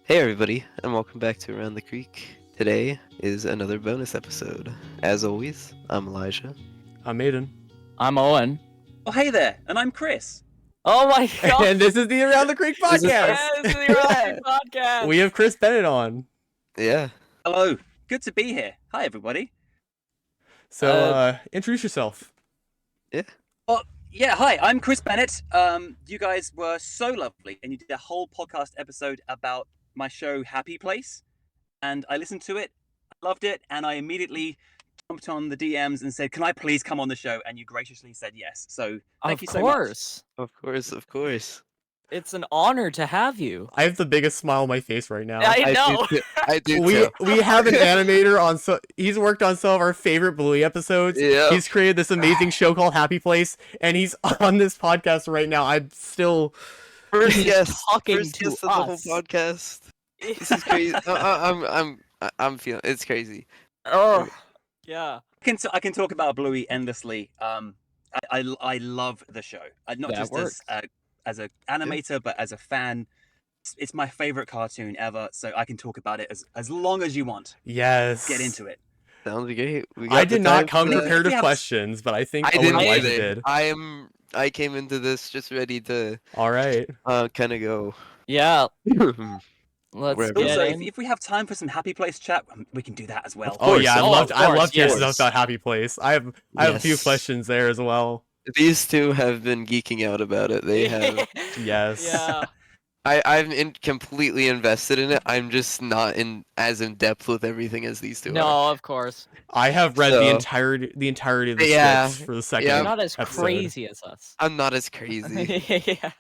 Hey everybody, and welcome back to Around the Creek. Today is another bonus episode. As always, I'm Elijah. I'm Aiden. I'm Owen. Oh, hey there, and I'm Chris. Oh my god! And this is the Around the Creek podcast. Yes, this is the Around the Creek podcast. We have Chris Bennett on. Yeah. Hello, good to be here. Hi, everybody. So, introduce yourself. Yeah, hi, I'm Chris Bennett. You guys were so lovely, and you did a whole podcast episode about my show Happy Place, and I listened to it, loved it, and I immediately jumped on the DMs and said, "Can I please come on the show?" And you graciously said yes. So thank you so much. Of course. It's an honor to have you. I have the biggest smile on my face right now. I know. I do we too. we have an animator on. He's worked on some of our favorite Bluey episodes. Yeah. He's created this amazing show called Happy Place, and he's on this podcast right now. I'm still First guest talking first to guest of the whole us. podcast. This is crazy. I'm feeling it's crazy. Oh, yeah. I can talk about Bluey endlessly. I love the show. Not That just works. as an animator, but as a fan. It's my favorite cartoon ever, so I can talk about it as long as you want. yes. Get into it. Sounds great. I did not come for that. prepared with Yeah. questions, but I think I Owen didn't and Elijah either. did. I came into this just ready to All right. kind of go. Yeah. Let's Wherever. get Also, in. if we have time for some Happy Place chat, we can do that as well. Oh yeah, Oh, I of love course, hearing yes. stuff about Happy Place. I have a few Yes. questions there as well. These two have been geeking out about it. They have. Yes. Yeah. I'm completely invested in it. I'm just not as in depth with everything as these two are. No, of course. I have read So- the entirety of the Yeah, scripts for the second. Yeah. You're not as episode. crazy as us. I'm not as crazy. Yeah.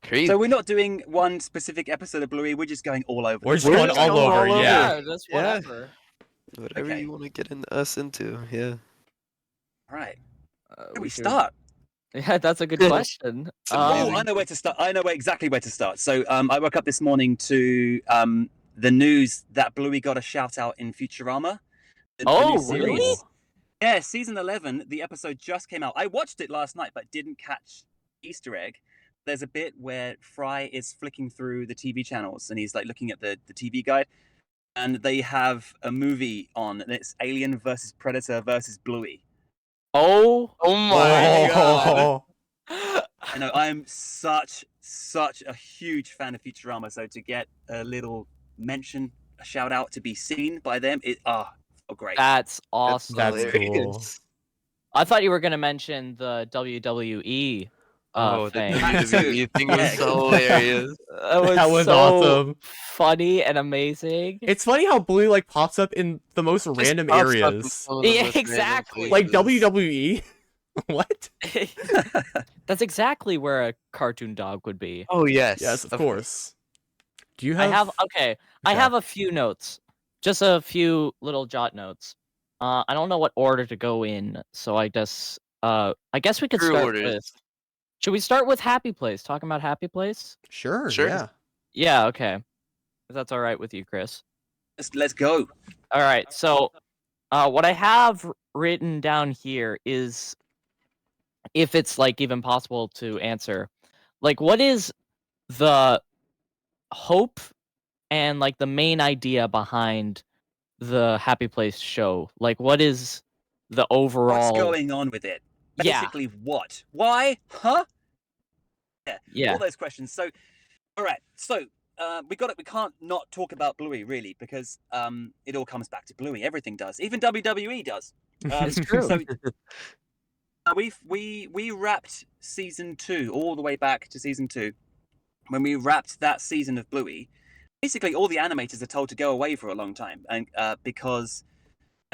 Crazy. So we're not doing one specific episode of Bluey. We're just going all over. We're the just We're going just all going over, all over. yeah. Just Yeah. whatever. Whatever Okay. you want to get us into, yeah. All right. Where do We we should- start? Yeah, that's a good question. Amazing. I know where to start. I know exactly where to start. So I woke up this morning to the news that Bluey got a shout out in Futurama. the Oh, new series. really? Yeah, season 11. The episode just came out. I watched it last night, but didn't catch Easter egg. There's a bit where Fry is flicking through the TV channels and he's like looking at the TV guide, and they have a movie on, and it's Alien versus Predator versus Bluey. Oh. Oh my god. I know I'm such a huge fan of Futurama, so to get a little mention, a shout out, to be seen by them, oh great. That's awesome. That's hilarious. I thought you were gonna mention the WWE Oh, the thing. WWE thing was so hilarious. That was so awesome. funny and amazing. It's funny how Bluey like pops up in the most random Just pops up in areas. some of the Yeah, most random exactly. Like places. WWE. What? That's exactly where a cartoon dog would be. Oh yes. Yes, of course. Do you I have? I Okay. have a few notes, just a few little jot notes. I don't know what order to go in, so I guess we could True start orders. with. Should we start with Happy Place? Talking about Happy Place? Sure. Sure. Yeah. Yeah, okay. If that's all right with you, Chris. Let's go. All right. So, what I have written down here is, if it's like even possible to answer, like, what is the hope and like the main idea behind the Happy Place show? Like, what is the overall? What's going on with it? Yeah. Basically, what? Why? Huh? Yeah. All those questions. So, all right. So, we can't not talk about Bluey, really, because it all comes back to Bluey. Everything does. Even WWE does. It's true. So, we wrapped season 2 all the way back to season 2. When we wrapped that season of Bluey, basically all the animators are told to go away for a long time, and because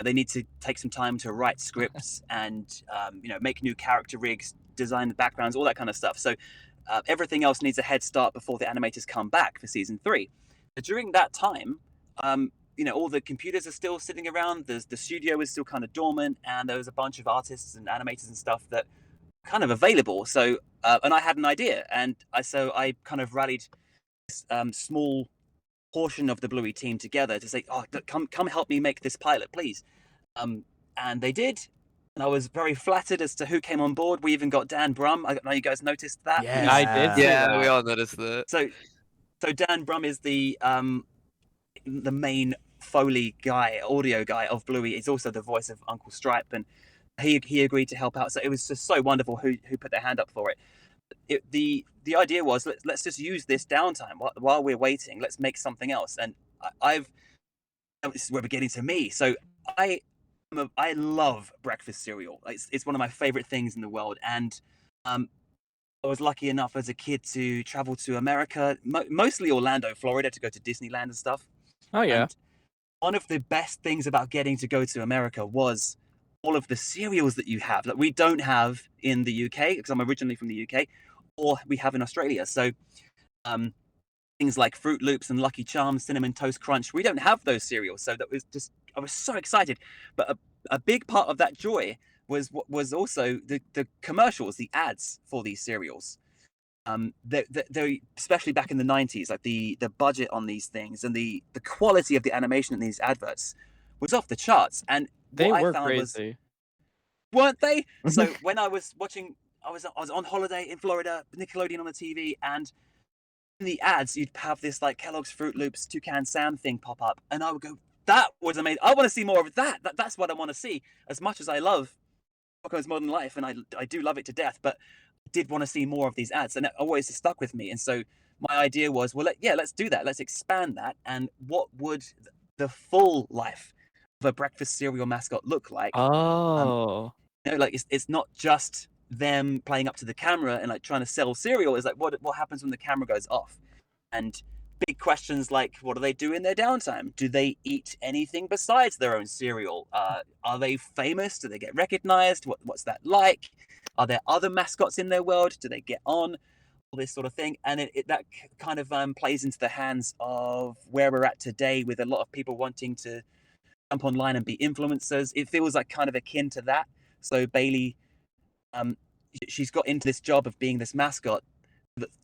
they need to take some time to write scripts and make new character rigs, design the backgrounds, all that kind of stuff. So everything else needs a head start before the animators come back for season 3. But during that time, all the computers are still sitting around. The studio is still kind of dormant, and there was a bunch of artists and animators and stuff that were kind of available. So and I had an idea, and I kind of rallied this small portion of the Bluey team together to say, "Oh, come help me make this pilot, please." And they did, and I was very flattered as to who came on board. We even got Dan Brum. I don't know, you guys noticed that? Yeah. I did. see Yeah, that. we all noticed that. So So Dan Brum is the main Foley guy, audio guy of Bluey. He's also the voice of Uncle Stripe, and he agreed to help out. So it was just so wonderful who put their hand up for it. The idea was let's just use this downtime while we're waiting. Let's make something else. And this is where we're getting to me. So I love breakfast cereal. It's one of my favorite things in the world. And I was lucky enough as a kid to travel to America, mostly Orlando, Florida, to go to Disneyland and stuff. Oh yeah. And one of the best things about getting to go to America was all of the cereals that you have that we don't have in the UK, because I'm originally from the UK, or we have in Australia. So things like Fruit Loops and Lucky Charms, Cinnamon Toast Crunch, we don't have those cereals. So that was just, I was so excited. But a big part of that joy was also the commercials, the ads for these cereals. They especially back in the 90s, like the budget on these things and the quality of the animation in these adverts was off the charts. And They what were I found crazy. weren't they? So when I was watching, I was on holiday in Florida, Nickelodeon on the TV, and in the ads you'd have this like Kellogg's Fruit Loops Toucan Sam thing pop up, and I would go, that was amazing. I want to see more of that. That's what I want to see. As much as I love Rocko's Modern Life, and I do love it to death, but I did want to see more of these ads, and it always stuck with me. And so my idea was, well, let's do that. Let's expand that. And what would the full life of a breakfast cereal mascot look like? Oh. Like it's not just them playing up to the camera and like trying to sell cereal. It's like what happens when the camera goes off? And big questions like, what do they do in their downtime? Do they eat anything besides their own cereal? Are they famous? Do they get recognized? What's that like? Are there other mascots in their world? Do they get on? All this sort of thing. And that kind of plays into the hands of where we're at today, with a lot of people wanting to jump online and be influencers. It feels like kind of akin to that. So Bailey, she's got into this job of being this mascot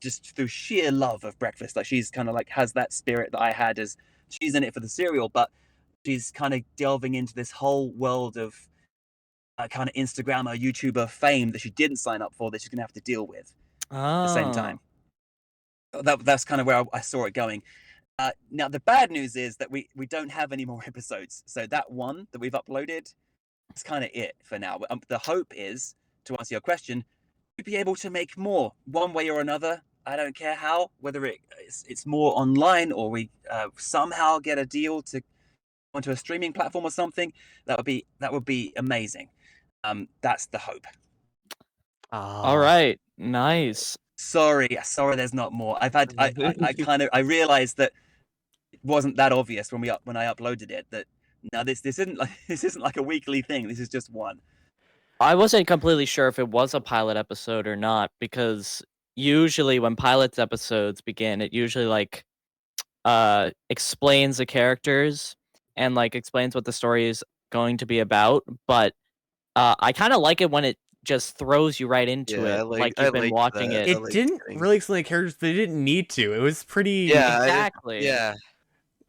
just through sheer love of breakfast. Like she's kind of like has that spirit that I had, as she's in it for the cereal, but she's kind of delving into this whole world of kind of Instagrammer, YouTuber fame that she didn't sign up for, that she's gonna have to deal with at the same time. That's kind of where I saw it going. Now the bad news is that we don't have any more episodes. So that one that we've uploaded, that's kind of it for now. The hope is, to answer your question, we'd be able to make more one way or another. I don't care how, whether it's more online or we somehow get a deal to onto a streaming platform or something. That would be amazing. That's the hope. All right. Nice. Sorry, there's not more. I realized that it wasn't that obvious when I uploaded it, that no, this isn't like a weekly thing. This is just one. I wasn't completely sure if it was a pilot episode or not, because usually when pilot episodes begin, it usually like explains the characters and like explains what the story is going to be about. But I kind of like it when it just throws you right into Yeah, it, like you've been watching that. it. It like didn't things. really explain the characters. They didn't need to. It was pretty. Yeah, Exactly. Yeah.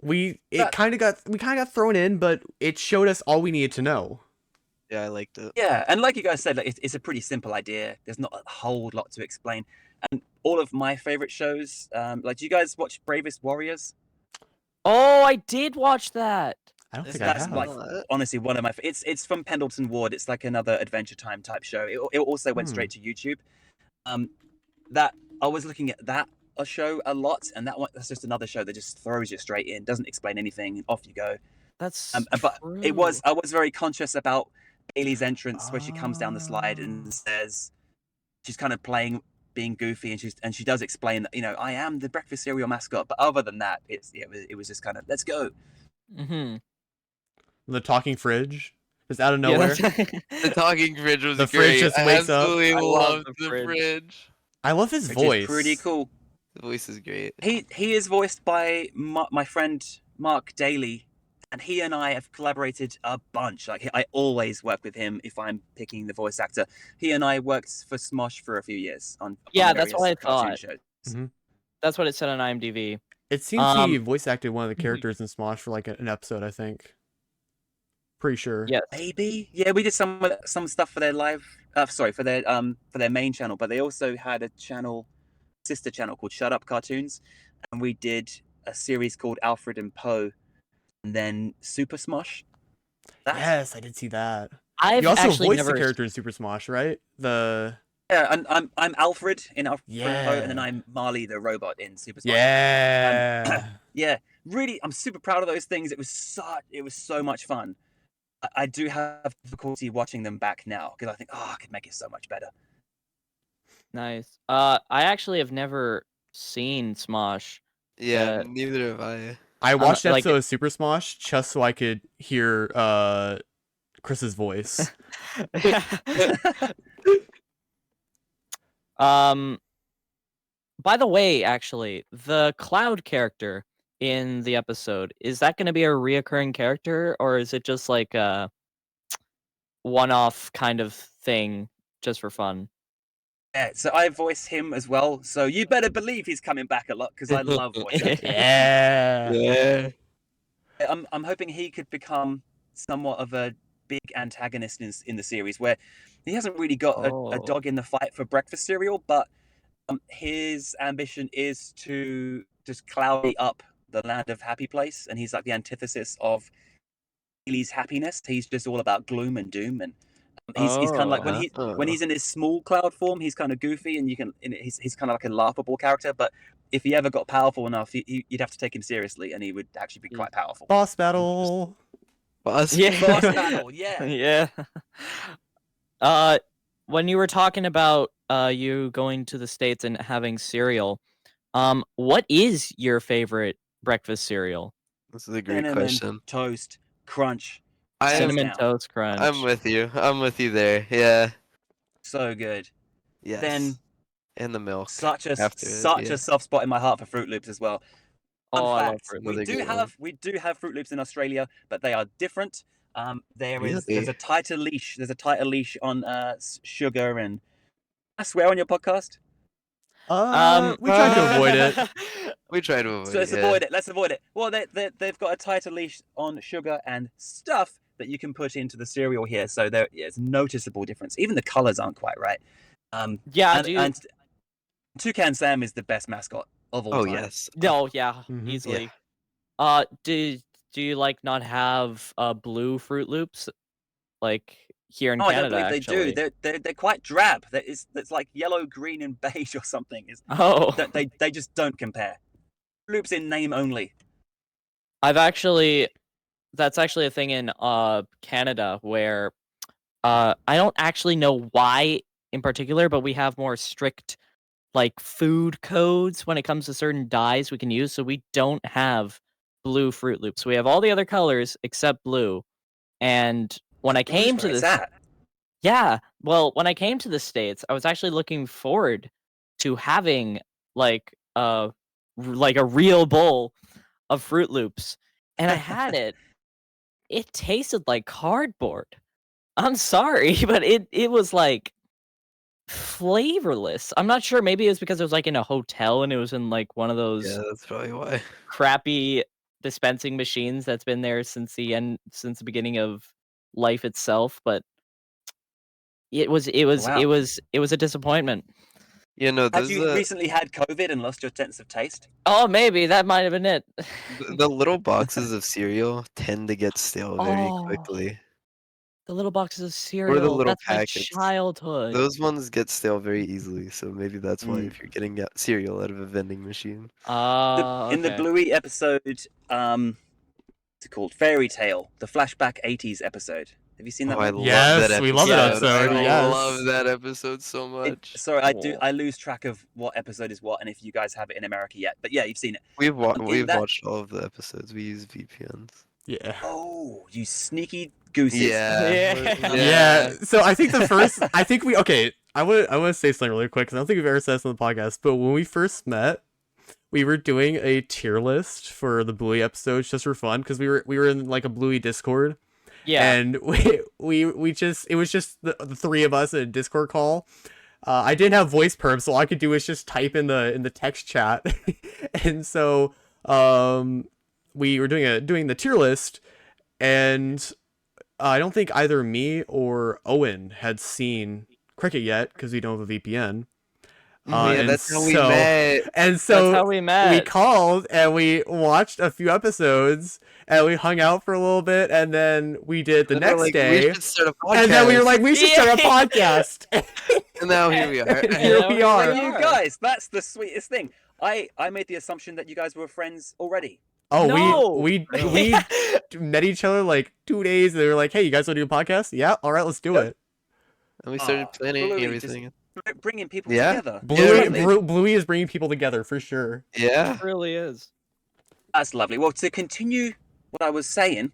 We kind of got thrown in, but it showed us all we needed to know. Yeah, I liked it. Yeah, and like you guys said, like it's a pretty simple idea. There's not a whole lot to explain. And all of my favorite shows, like, do you guys watch Bravest Warriors? Oh, I did watch that. I don't think That's I have. like honestly one of my. It's from Pendleton Ward. It's like another Adventure Time type show. It also went straight to YouTube. That I was looking at that a show a lot, and that's just another show that just throws you straight in, doesn't explain anything, off you go. That's But true. I was very conscious about Bailey's entrance, where she comes down the slide and says she's kind of being goofy, and she does explain that, I am the breakfast cereal mascot. But other than that, it was just kind of, let's go. Mm-hmm. The talking fridge is out of nowhere. The talking fridge was The great. fridge just I wakes up. absolutely I love loved the the fridge. fridge. I love his Which voice. is pretty cool. The voice is great. He is voiced by my friend Mark Daly, and he and I have collaborated a bunch. Like, I always work with him if I'm picking the voice actor. He and I worked for Smosh for a few years on Yeah, that's what I various cartoon thought. shows. Mhm. That's what it said on IMDb. It seems he voice acted one of the characters in Smosh for like an episode, I think. Pretty sure. Yes. Maybe, yeah, we did some stuff for their for their main channel, but they also had a sister channel called Shut Up Cartoons, and we did a series called Alfred and Poe, and then Super Smosh. Yes, I did see that. I've You also actually voiced never. the character in Super Smosh, right? Yeah, and I'm Alfred in Alfred and Poe, and then Yeah. I'm Marley the robot in Super Smosh. Yeah. Yeah, really, I'm super proud of those things. It was so much fun. I do have difficulty watching them back now because I think, I could make it so much better. Nice. I actually have never seen Smosh. Yeah, Uh, neither have I. I watched an like- episode of Super Smosh just so I could hear Chris's voice. By the way, actually, the Cloud character in the episode, is that going to be a reoccurring character, or is it just like a one-off kind of thing just for fun? Yeah, so I voice him as well. So you better believe he's coming back a lot because I love voicing. Yeah. Yeah. I'm hoping he could become somewhat of a big antagonist in the series where he hasn't really got a Oh. dog in the fight for breakfast cereal, but his ambition is to just cloudy up the land of Happy Place, and he's like the antithesis of Haley's happiness. He's just all about gloom and doom, and he's kind of like when he's in his small cloud form, he's kind of goofy, and he's kind of like a laughable character. But if he ever got powerful enough, you'd have to take him seriously, and he would actually be quite powerful. Boss battle. Boss. Yeah. Boss battle, yeah. Yeah. When you were talking about you going to the States and having cereal, what is your favorite breakfast cereal? This is a great Cinnamon question. Toast Crunch. Cinnamon down. Toast Crunch. I'm with you. I'm with you there. Yeah. So good. Yes. Then and the milk. such a after it, a soft spot in my heart for Fruit Loops as well. Oh, I love fact, Fruit Loops. we do have Fruit Loops in Australia, but they are different. There's Really? a tighter leash. There's a tighter leash on sugar and. I swear on your podcast. We tried to avoid it. We try to avoid So let's it. avoid it. Let's avoid it. Well, they've got a tighter leash on sugar and stuff that you can put into the cereal here, so it's a noticeable difference. Even the colors aren't quite right. Yeah, and Toucan Sam is the best mascot of all Oh time. yes. No, yeah, Mhm. easily. Do you like not have blue Fruit Loops like here in No, I don't Canada? believe Actually, they do. They're quite drab. It's like yellow, green, and beige or something. Oh, They just don't compare. Loops in name only. that's actually a thing in Canada where I don't actually know why in particular, but we have more strict like food codes when it comes to certain dyes we can use, so we don't have blue Fruit Loops. We have all the other colors except blue. And when I came to Where's this, that? yeah, well, when I came to the States, I was actually looking forward to having like a real bowl of Fruit Loops, and I had it. It tasted like cardboard. I'm sorry, but it was like flavorless. I'm not sure. Maybe it was because it was like in a hotel and it was in like one of those Yeah, that's probably why. crappy dispensing machines that's been there since the beginning of life itself. But it was Wow. a disappointment. You know, Have those you recently had COVID and lost your sense of taste? Oh, maybe that might have been it. the little boxes of cereal tend to get stale very Oh. quickly. The little boxes of cereal. little That's my packets. childhood. Those ones get stale very easily, so maybe that's why Mm. if you're getting cereal out of a vending machine. In the Okay. Bluey episode, what's it called? Fairy Tale, the flashback 80s episode. Have you seen that Oh, I one? love Yes, that episode. we love that episode, I yes. love that episode so much. Sorry, Cool. I lose track of what episode is what, and if you guys have it in America yet. But yeah, you've seen it. We've in that- watched all of the episodes. We use VPNs. Yeah. Oh, you sneaky gooses. Yeah. Yeah. So I think I want to say something really quick because I don't think we've ever said this on the podcast. But when we first met, we were doing a tier list for the Bluey episodes just for fun because we were in like a Bluey Discord. Yeah. And we just it was just the three of us in a Discord call. I didn't have voice perm, so all I could do was just type in the text chat. And so we were doing the tier list, and I don't think either me or Owen had seen Cricket yet because we don't have a VPN. Oh, yeah, and that's how we so- met. And That's so how we met. we called and we watched a few episodes and we hung out for a little bit and then we did the And they're next like, day. we should start a podcast. And then we were like, we should start a Yeah. podcast. and now here we are. Here Yeah, we we are. You guys, that's the sweetest thing. I made the assumption that you guys were friends already. Oh, No. we met each other like 2 days. And they were like, hey, you guys want to do a podcast? Yeah, all right, let's do it. And we started planning Bluey everything. Bringing people Yeah. together. Bluey is bringing people together for sure. Yeah. It really is. That's lovely. Well, to continue what I was saying,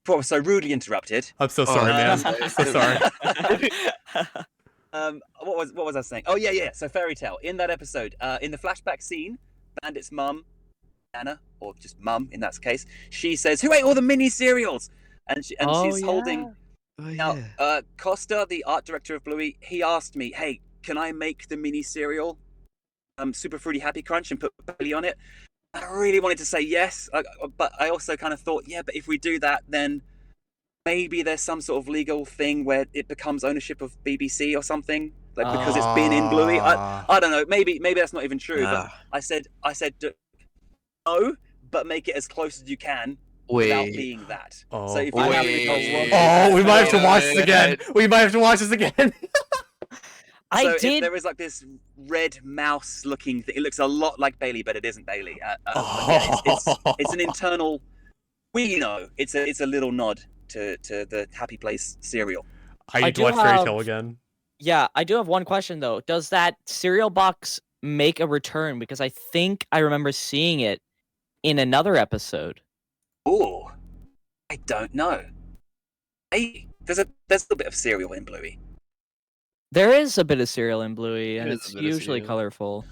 before I was so rudely interrupted. I'm so sorry, Oh, man. no. I'm so sorry. What was I saying? Oh yeah. So fairy tale. In that episode, in the flashback scene, Bandit's mum, Anna, or just mum in that case, she says, "Who ate all the mini cereals?" And she's holding. Oh, Now, yeah. Costa, the art director of Bluey, he asked me, "Hey, can I make the mini cereal, Super Fruity Happy Crunch, and put Bailey on it?" I really wanted to say yes, but I also kind of thought, yeah, but if we do that, then maybe there's some sort of legal thing where it becomes ownership of BBC or something, like because it's been in Bluey. I don't know. Maybe that's not even true. But I said no, but make it as close as you can without Wait. being that. Oh. So if you have to go wrong, Oh, we might have to watch this again. We might have to watch this again. I So if did. there is like this red mouse looking thing, it looks a lot like Bailey, but it isn't Bailey. It's an internal. We know it's a little nod to the Happy Place cereal. I I need to do watch Fairy have- Tale again. Yeah, I do have one question though. Does that cereal box make a return? Because I think I remember seeing it in another episode. Oh, I don't know. Hey, there's a little bit of cereal in Bluey. There is a bit of cereal in Bluey, and There is it's a bit of usually cereal. colorful.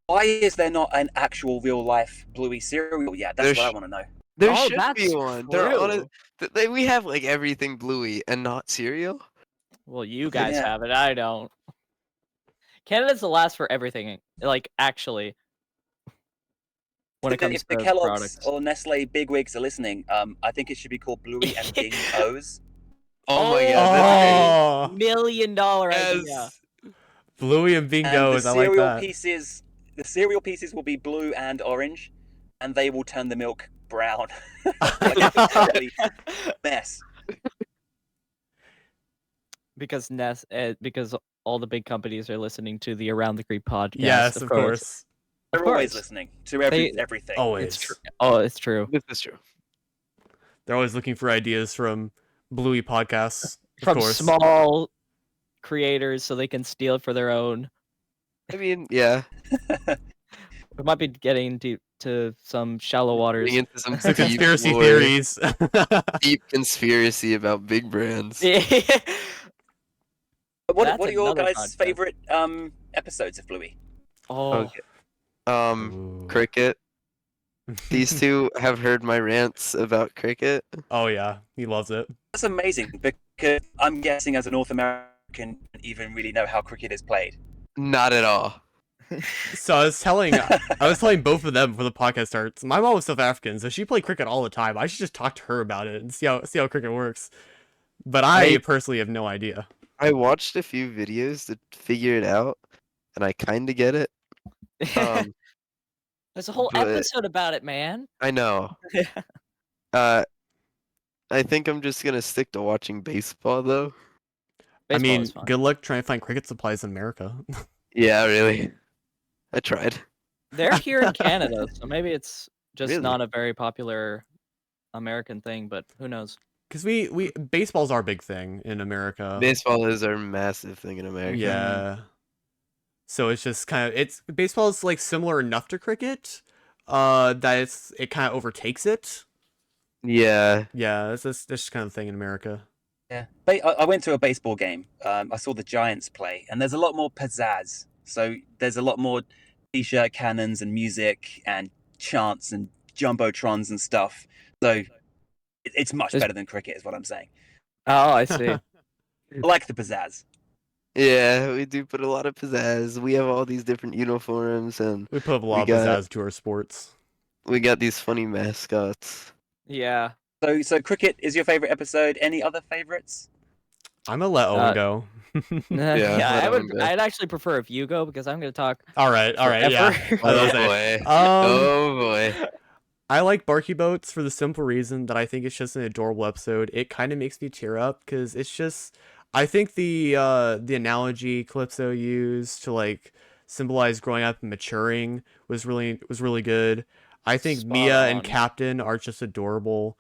Why is there not an actual real life Bluey cereal yet? That's There's- what I want to know. There Oh, should that's be one. They're on true. we have like everything Bluey and not cereal. Well, you guys Yeah. have it. I don't. Canada's the last for everything. Like, actually, when it comes If the to Kellogg's products. or Nestle bigwigs are listening, I think it should be called Bluey and Bing O's. Oh my Oh. god, Oh, $1 million that's idea. great. Yes. Bluey and And Bingo's. the I like cereal that. pieces, the cereal pieces will be blue and orange, and they will turn the milk brown. Like a totally mess. Because because all the big companies are listening to the Around the Creek podcast. Yes, of course. Of They're always course. listening to They- everything. Always. It's true. Oh, it's true. This is true. They're always looking for ideas from Bluey podcasts. Of From course. small creators, so they can steal it for their own. I mean, yeah. We might be getting to some shallow waters. Getting into some Some deep conspiracy lore, theories. deep conspiracy about big brands. What That's are your another guys' podcast. favorite episodes of Bluey? Oh, Okay. Ooh. Cricket. These two have heard my rants about cricket. Oh yeah, he loves it. That's amazing because I'm guessing as a North American, you don't even really know how cricket is played. Not at all. So I was telling both of them before the podcast starts. My mom was South African, so she played cricket all the time. I should just talk to her about it and see how cricket works. But I personally have no idea. I watched a few videos to figure it out, and I kind of get it. there's a whole but- episode about it, man. I know. I think I'm just gonna stick to watching baseball though. I Baseball mean, is fun. good luck trying to find cricket supplies in America. Yeah, really. I tried. They're here in Canada, so maybe it's just Really? not a very popular American thing, but who knows? Because we baseball's our big thing in America. Baseball is our massive thing in America. Yeah. So it's just kind of baseball is like similar enough to cricket, that it kind of overtakes it. Yeah. Yeah, that's just kind of thing in America. Yeah, I went to a baseball game. I saw the Giants play, and there's a lot more pizzazz. So there's a lot more t-shirt cannons and music and chants and jumbotrons and stuff. So it's much There's- better than cricket, is what I'm saying. Oh, I see. I like the pizzazz. Yeah, we do put a lot of pizzazz. We have all these different uniforms, and We put up a lot We of got- pizzazz to our sports. we got these funny mascots. Yeah. So cricket is your favorite episode. Any other favorites? I'm gonna let Owen go. Yeah, let I Owen would. go. I'd actually prefer if you go because I'm going to talk All right, yeah. forever. I was Oh gonna boy. say, Oh boy. I like Barky Boats for the simple reason that I think it's just an adorable episode. It kind of makes me tear up because it's just. I think the analogy Calypso used to like symbolize growing up and maturing was really good. I think Spot Mia and on. Captain are just adorable.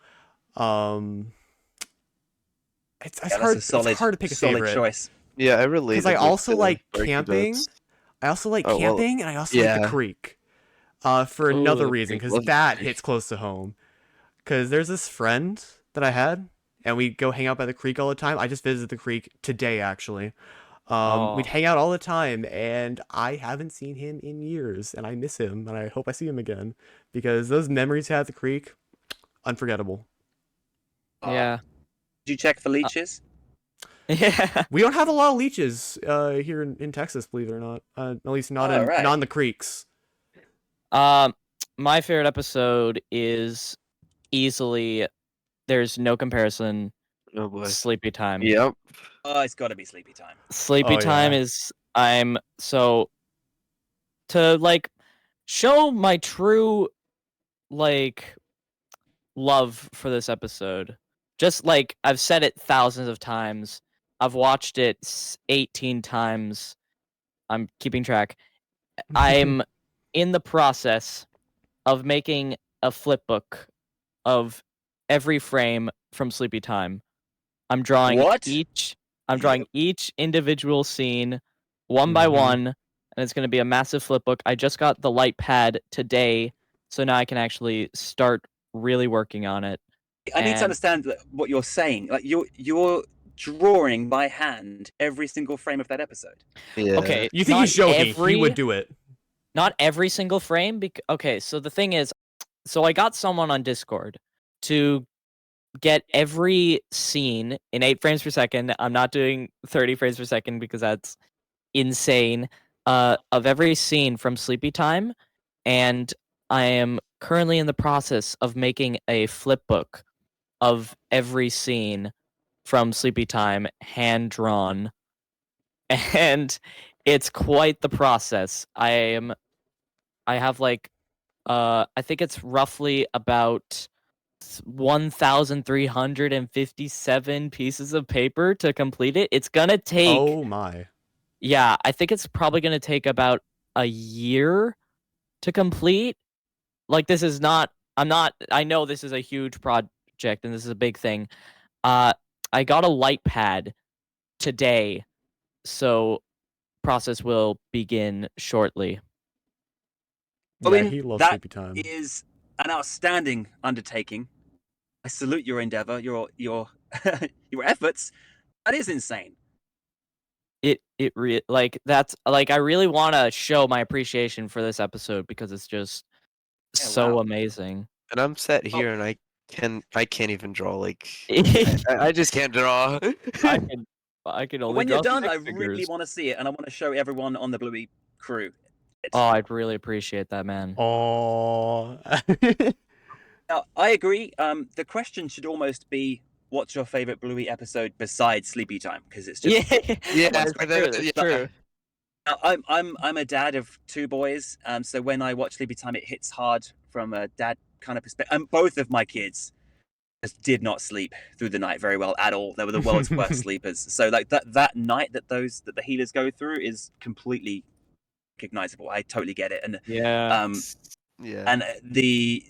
Um, it's Yeah, hard. that's a It's hard to pick a solid favorite choice. Yeah, I because related I with also the like Barky camping. Boats. I also like Oh, well, camping, and I also like the yeah. creek. For Ooh, another the reason, creek. because Love the that creek. hits close to home. Because there's this friend that I had, and we'd go hang out by the creek all the time. I just visited the creek today, actually. We'd Oh, hang out all the time, and I haven't seen him in years, and I miss him, and I hope I see him again because those memories at the creek, unforgettable. yeah. Did you check for Uh, leeches? Yeah. We don't have a lot of leeches here in Texas, believe it or not. At least not Oh, in right. not in the creeks. Um, my favorite episode is easily. There's no comparison. Oh boy. Sleepy Time. Yep. Oh, it's got to be sleepy time. Sleepy Oh, Time yeah. is. I'm so to like show my true like love for this episode. Just like I've said it thousands of times. I've watched it 18 times. I'm keeping track. I'm in the process of making a flip book of every frame from Sleepy Time. I'm drawing What? each individual scene one by Mhm. one, and it's going to be a massive flip book. I just got the light pad today, so now I can actually start really working on it. I need to And understand what you're saying. Like you're drawing by hand every single frame of that episode. Yeah. okay, You think not he's joking? He every would do it. not every single frame. Okay, so the thing is, so I got someone on Discord to get every scene in 8 frames per second. I'm not doing 30 frames per second because that's insane. Of every scene from Sleepy Time, and I am currently in the process of making a flip book of every scene from Sleepy Time, hand drawn, and it's quite the process. I have like I think it's roughly about 1,357 pieces of paper to complete it. It's gonna take, Oh my. yeah, I think it's probably gonna take about a year to complete. Like this is not, I know this is a huge project and this is a big thing. I got a light pad today, so process will begin shortly. I Yeah, mean, he loves that Sleepy Time. is an outstanding undertaking. I salute your endeavor, your your efforts. That is insane. Like that's like I really want to show my appreciation for this episode because it's just Yeah, so wow. amazing. And I'm sat Oh. here and I can't even draw. Like I I just can't draw. can But only when you're draw done, I stick really figures. want to see it, and I want to show everyone on the Bluey crew. Oh, I'd really appreciate that, man. Oh. Now, I agree. The question should almost be, "What's your favorite Bluey episode besides Sleepy Time?" Because it's just Yeah, Yeah, one's it's great. true. It's yeah. true. Now, I'm a dad of 2 boys, so when I watch Sleepy Time, it hits hard from a dad kind of perspective. And both of my kids just did not sleep through the night very well at all. They were the world's worst sleepers. So like that night that the healers go through is completely recognizable. I totally get it. And Yeah. Yeah. and the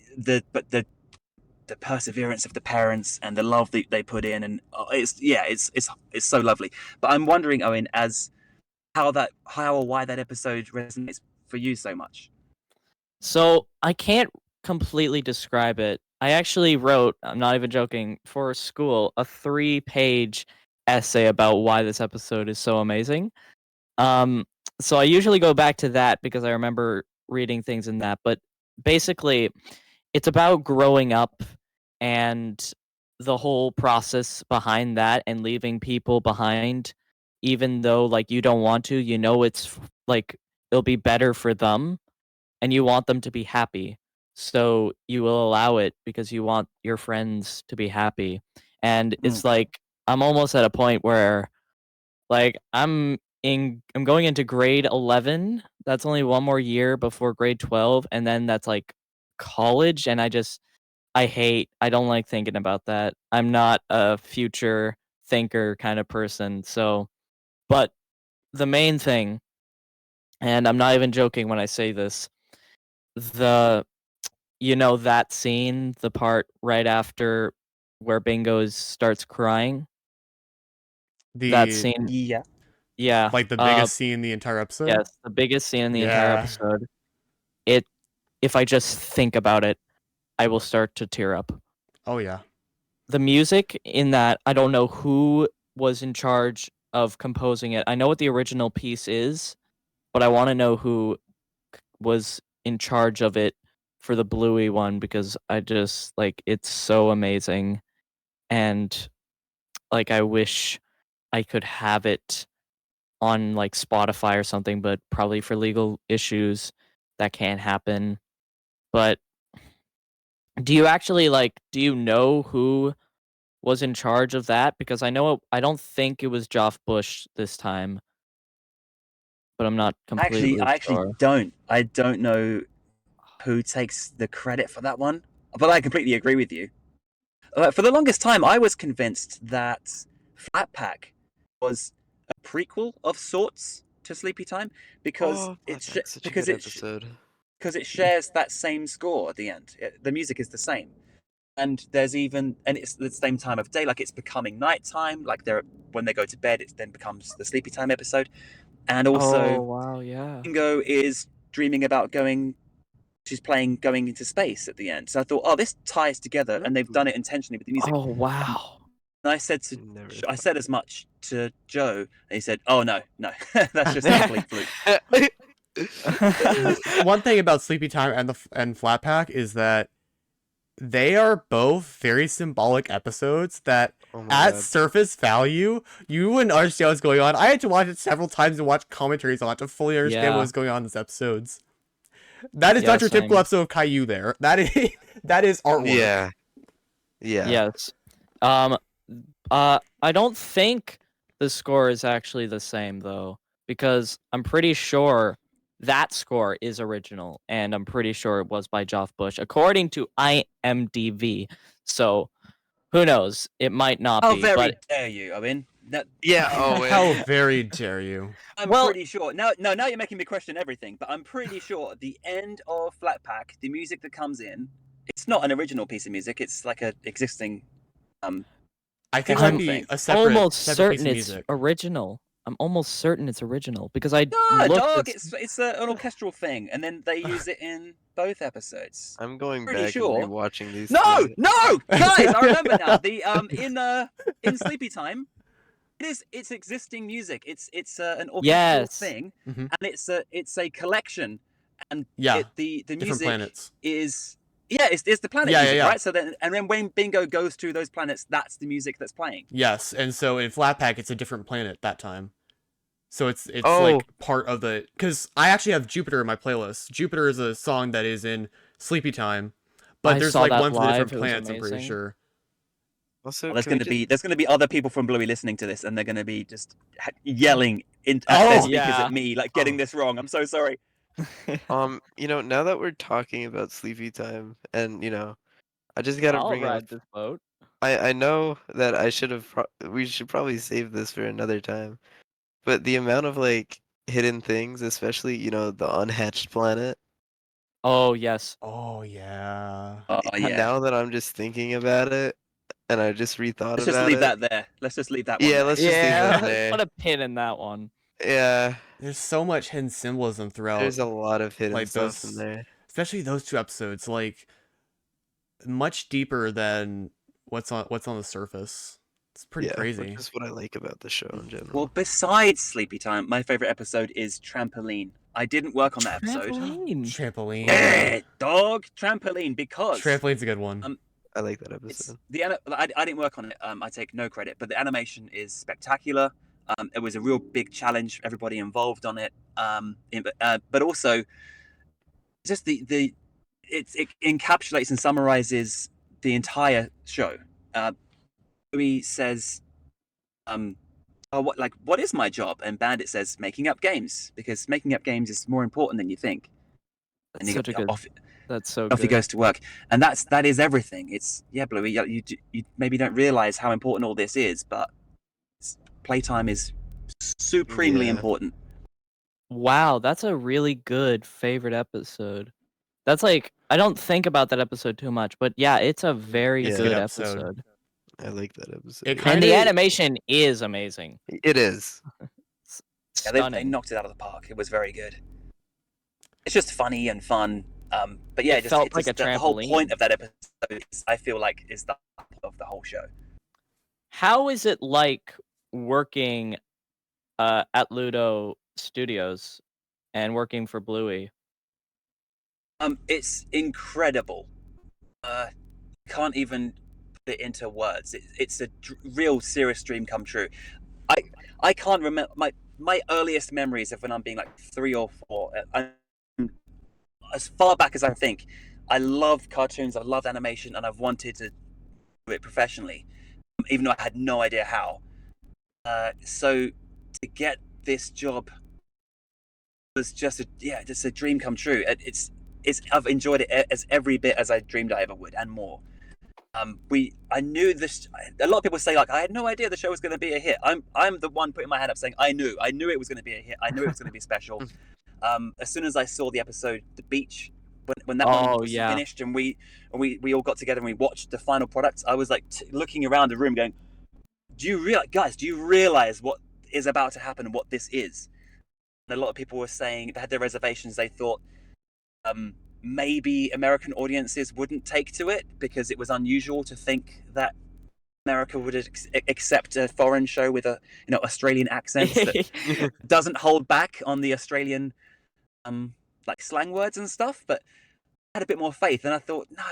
perseverance of the parents and the love that they put in, and it's so lovely. But I'm wondering, Owen, as how or why that episode resonates for you so much. So I can't completely describe it. I actually wrote, I'm not even joking, for school, a 3-page essay about why this episode is so amazing. So I usually go back to that because I remember reading things in that. But basically, it's about growing up and the whole process behind that and leaving people behind, even though like you don't want to. You know, it's like it'll be better for them, and you want them to be happy. So you will allow it because you want your friends to be happy. And it's like I'm almost at a point where, like, I'm going into grade 11. That's only one more year before grade 12, and then that's like college, and I don't like thinking about that. I'm not a future thinker kind of person. So, but the main thing, and I'm not even joking when I say this, the that scene, the part right after where Bingo starts crying, that The scene, Yeah. yeah, like the biggest scene in the entire episode. yes, the biggest scene in the entire Yeah. episode. It, if I just think about it, I will start to tear up. Oh yeah. The music in that, I don't know who was in charge of composing it. I know what the original piece is, but I want to know who was in charge of it for the Bluey one, because I just like it's so amazing, and like I wish I could have it on like Spotify or something, but probably for legal issues that can't happen. But do you actually do you know who was in charge of that? Because I don't think it was Joff Bush this time, but I'm not Actually, completely I actually sure. don't. I don't know who takes the credit for that one, but I completely agree with you. For the longest time, I was convinced that Flat Pack was a prequel of sorts to Sleepy Time because Oh, that's such a good episode. because it shares that same score at the end. The music is the same, and it's the same time of day. Like it's becoming nighttime. Like when they go to bed, it then becomes the Sleepy Time episode, and Oh also wow, yeah. Bingo is dreaming about going. She's playing going into space at the end. So I thought, oh, this ties together, and they've done it intentionally with the music. Oh wow. And I said Never I thought. said as much to Joe, and he said, "Oh no, that's just a complete fluke." One thing about Sleepy Time and Flat Pack is that they are both very symbolic episodes that Oh my at god. surface value, you wouldn't understand what's going on. I had to watch it several times and watch commentaries on it to fully understand Yeah. what was going on in these episodes. That is Yeah, not your typical same. episode of Caillou there. That is artwork. Yeah. Yeah. Yes. I don't think the score is actually the same though, because I'm pretty sure that score is original, and I'm pretty sure it was by Joff Bush, according to IMDb. So who knows? It might not How be. very But dare you, Owen? Yeah, Owen. How very dare you? I'm Well- pretty sure. Now you're making me question everything. But I'm pretty sure at the end of Flat Pack, the music that comes in, it's not an original piece of music. It's like a existing. I think I'm that'd be thing. a separate, almost separate piece certain of it's music. original. I'm almost certain it's original because I No, looked dog. at It's an orchestral thing, and then they use it in both episodes. I'm going Pretty back sure. and rewatching these. No, two. no, guys, I remember now. The in Sleepy Time, it's existing music. It's an orchestral Yes. thing, Mhm. and it's a collection, and Yeah, the different music planets. is it's the planet Yeah, yeah, music, yeah. right? So then when Bingo goes through those planets, that's the music that's playing. Yes, and so in Flat Pack, it's a different planet that time. So it's Oh. like part of the, because I actually have Jupiter in my playlist. Jupiter is a song that is in Sleepy Time, but I there's saw like that one for the live, different it was planets. I'm pretty amazing. sure. Also, Well, there's can we going to be other people from Bluey listening to this, and they're going to be just yelling at Oh, their speakers yeah. at me, like getting Oh. this wrong. I'm so sorry. now that we're talking about Sleepy Time, and I just gotta I'll bring up. ride this boat. I know that we should probably save this for another time, but the amount of hidden things, especially the unhatched planet. Oh yes. Oh yeah. Oh yeah. Now that I'm just thinking about it, and I just rethought Let's just about leave it. that there. Let's just leave that one. Yeah, there. let's just leave that Yeah. there. Put a pin in that one. Yeah, There's so much hidden symbolism throughout, there's a lot of hidden like stuff in those, there. especially those two episodes. Like much deeper than what's on the surface. It's pretty Yeah, crazy. which is what I like about the show in general. Well, besides Sleepy Time, my favorite episode is Trampoline. I didn't work on that episode. Trampoline. Trampoline. Dog Trampoline because Trampoline's a good one. I like that it's episode. I didn't work on it. I take no credit, but the animation is spectacular. It was a real big challenge. Everybody involved on it. But also just it encapsulates and summarizes the entire show. Louis says oh, what is my job? And Bandit says making up games, because making up games is more important than you think. And That's such a good. That's so off he good. goes to work, and that is everything. It's Bluey. You maybe don't realize how important all this is, but playtime is supremely important. Wow, that's a really good favorite episode. That's like, I don't think about that episode too much, but yeah, it's a very Yeah. good episode. episode. I like that episode. It And the kinda- animation is amazing. It is. Yeah, they Stunning. knocked it out of the park. It was very good. It's just funny and fun. But yeah, It felt like a the whole trampoline. point of that episode, I feel like, is the of the whole show. How is it like working at Ludo Studios and working for Bluey? It's incredible. Can't even put it into words. It's a real serious dream come true. I can't remember my earliest memories of when I'm being like 3 or 4. As far back as I think, I loved cartoons, I loved animation, and I've wanted to do it professionally, even though I had no idea how. So to get this job was just a dream come true. I've enjoyed it as every bit as I dreamed I ever would, and more. I knew this. A lot of people say, like, I had no idea the show was going to be a hit. I'm the one putting my hand up saying I knew it was going to be a hit. I knew it was going to be special. As soon as I saw the episode, The Beach, when that one was finished, and we all got together and we watched the final product, I was like looking around the room, going, "Do you realize what is about to happen and what this is?" And a lot of people were saying they had their reservations. They thought maybe American audiences wouldn't take to it because it was unusual to think that America would accept a foreign show with a Australian accent that doesn't hold back on the Australian like slang words and stuff. But I had a bit more faith, and I thought, no,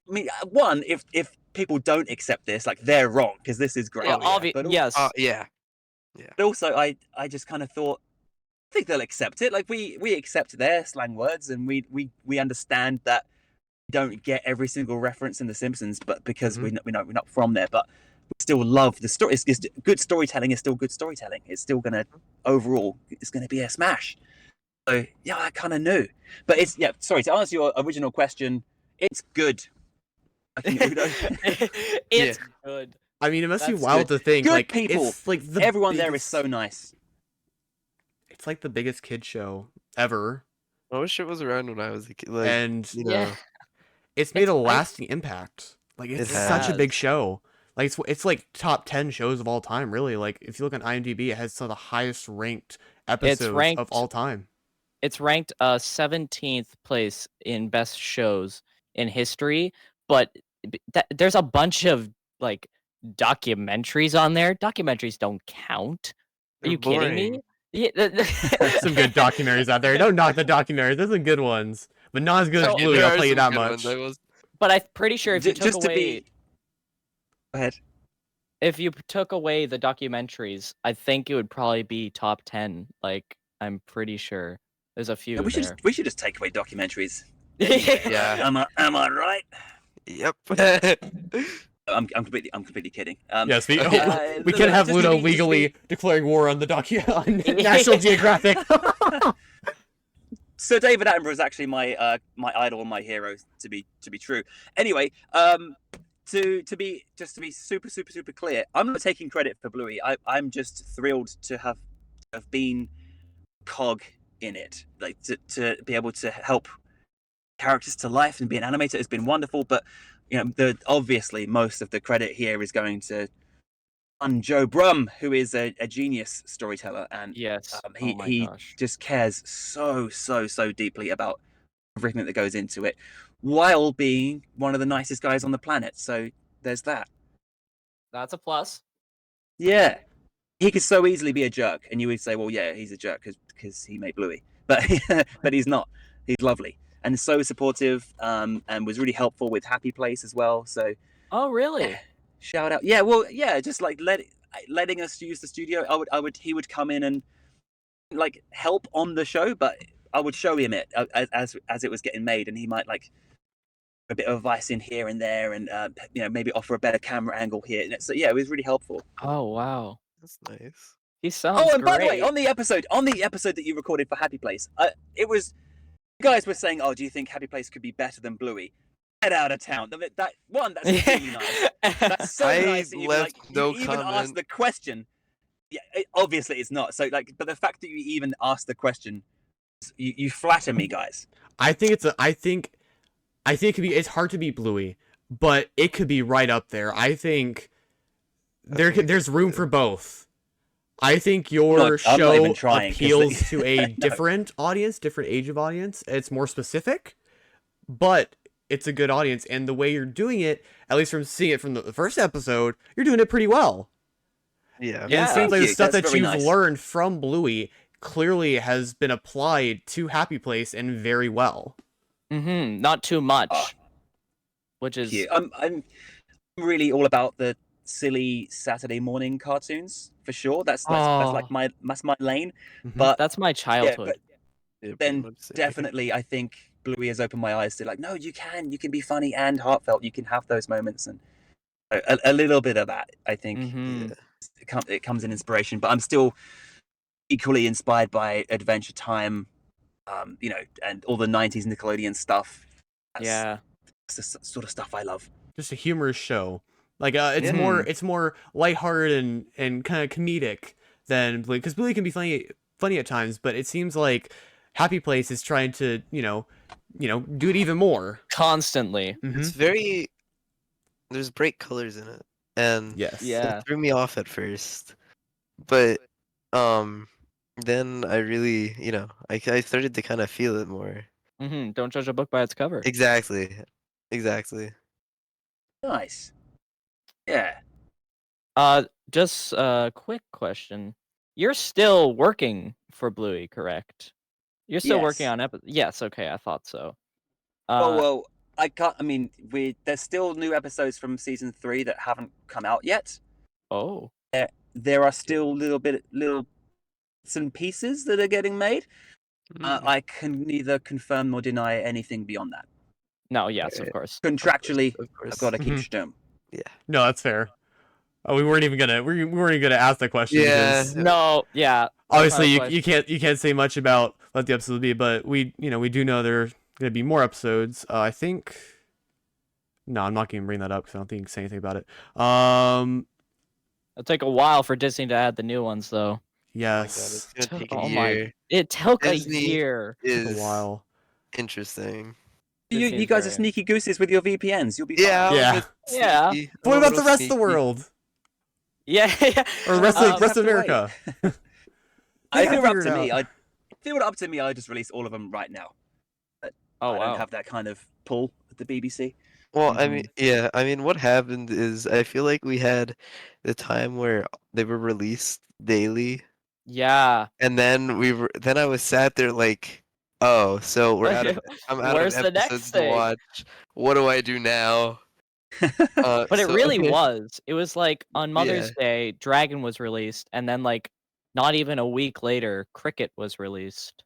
if people don't accept this, like, they're wrong, because this is great. Yes. Yeah. But also, I just kind of thought, I think they'll accept it. Like, we accept their slang words, and we understand that we don't get every single reference in The Simpsons, but because we're not from there, but we still love the story. It's good storytelling is still good storytelling. It's still gonna overall, it's gonna be a smash. So yeah, I kind of knew. But sorry, to answer your original question, it's good. It's good. I mean, it must be That's wild good. to think, Good like, people. it's like Everyone there is so nice. It's like the biggest kid show ever, I wish it was around when I was a kid. Like, and you know, it's made a lasting impact. Like, it's such a has. big show. Like, it's like top 10 shows of all time, really. Like, if you look on IMDb, it has some of the highest ranked episodes ranked- of all time. It's ranked 17th place in best shows in history, but there's a bunch of like documentaries on there. Documentaries don't count. Are they're you kidding boring. me? Yeah, Some good documentaries out there. Don't knock the documentaries. There's some good ones, but not as good as So- Bluey. There I'll are tell you some that good much. ones. I was But I'm pretty sure if you took Just to away be. Go ahead. if you took away the documentaries, I think it would probably be top 10. Like, I'm pretty sure there's a few We there. should just take away documentaries. Yeah. Am I right? Yep. I'm completely kidding. Yes, we look, can have just to Ludo be- just to be- legally declaring war on the on National Geographic. Sir David Attenborough is actually my my idol and my hero, to be true. Anyway, to be super clear, I'm not taking credit for Bluey. I'm just thrilled to have been cog in it, like to be able to help characters to life and be an animator has been wonderful. But obviously most of the credit here is going to Joe Brum, who is a genius storyteller, and Yes. he just cares so deeply about everything that goes into it, while being one of the nicest guys on the planet. So there's that. That's a plus. Yeah, he could so easily be a jerk, and you would say, well, yeah, he's a jerk because he made Bluey, but but he's not. He's lovely and so supportive, and was really helpful with Happy Place as well. So Oh, really? yeah, shout out. Yeah, well, yeah, just like letting us use the studio. He would come in and like help on the show, but I would show him it as it was getting made, and he might like a bit of advice in here and there, and maybe offer a better camera angle here. And so yeah, it was really helpful. Oh wow, That's nice. he sounds Oh, and great. by the way, on the episode that you recorded for Happy Place, it was you guys were saying, "Oh, do you think Happy Place could be better than Bluey?" Get out of town. That's really nice. That's so I nice. That left no you even comment. asked the question. Yeah, obviously it's not. So but the fact that you even asked the question, you flatter me, guys. I think it could be. It's hard to beat Bluey, but it could be right up there. I think there's room for both. I think your I'm not show even trying, 'cause appeals to a No. different audience, different age of audience. It's more specific, but it's a good audience. And the way you're doing it, at least from seeing it from the first episode, you're doing it pretty well. Yeah. And Yeah. it seems Thank like the you. stuff That's that very you've nice. learned from Bluey clearly has been applied to Happy Place and very well. Not too much, Oh, which is Thank you. I'm really all about the silly Saturday morning cartoons for sure. That's like my lane. Mhm. But that's my childhood. Yeah, pretty then much same. definitely I think Bluey has opened my eyes to like, no, you can be funny and heartfelt. You can have those moments, and a little bit of that. I think Mhm. it comes in inspiration, but I'm still equally inspired by Adventure Time, and all the '90s Nickelodeon stuff. Yeah. That's the sort of stuff I love. Just a humorous show. Like it's Yeah. it's more lighthearted and kind of comedic than Bluey, because Bluey can be funny at times, but it seems like Happy Place is trying to do it even more. Constantly. It's very there's bright colors in it, and Yes. Yeah. it threw me off at first, but then I really I started to kind of feel it more. Don't judge a book by its cover. Exactly. Nice. Yeah. Just a quick question. You're still working for Bluey, correct? You're still working Yes. on episodes. Yes, okay, I thought so. Well, I can't. I mean, there's still new episodes from season 3 that haven't come out yet. Oh. There are still little bits and pieces that are getting made. I can neither confirm nor deny anything beyond that. No, yes, Right. of course. Contractually, Of course. I've got to keep Mhm. stum. No, that's fair. Oh, we weren't even gonna ask that question. Yeah. Because No, yeah. obviously That's you can't say much about what the episodes will be, but we do know there are gonna be more episodes. I think. No, I'm not gonna bring that up because I don't think you can say anything about it. It'll take a while for Disney to add the new ones, though. Yes, It's gonna take a Oh year. my! It took Disney a year. took Is a while. interesting. Disney You is guys are very- sneaky gooses with your VPNs. You'll be Yeah. fine. Yeah. I'm a bit Yeah. sneaky. But what I'm a about the little rest of the sneaky. world Yeah. or rest Um, of rest of have to wait. America? If They it gotta were up figure to it me, out. if it were up to me, I'd just release all of them right now. Oh I wow. don't have that kind of pull with the BBC. Well, I mean, what happened is I feel like we had the time where they were released daily, Yeah. and then then I was sat there like, oh, so I'm out Where's of the next episodes to thing? watch. What do I do now? But it So- really was. It was like on Mother's Yeah. Day, Dragon was released, and then like not even a week later, Cricket was released.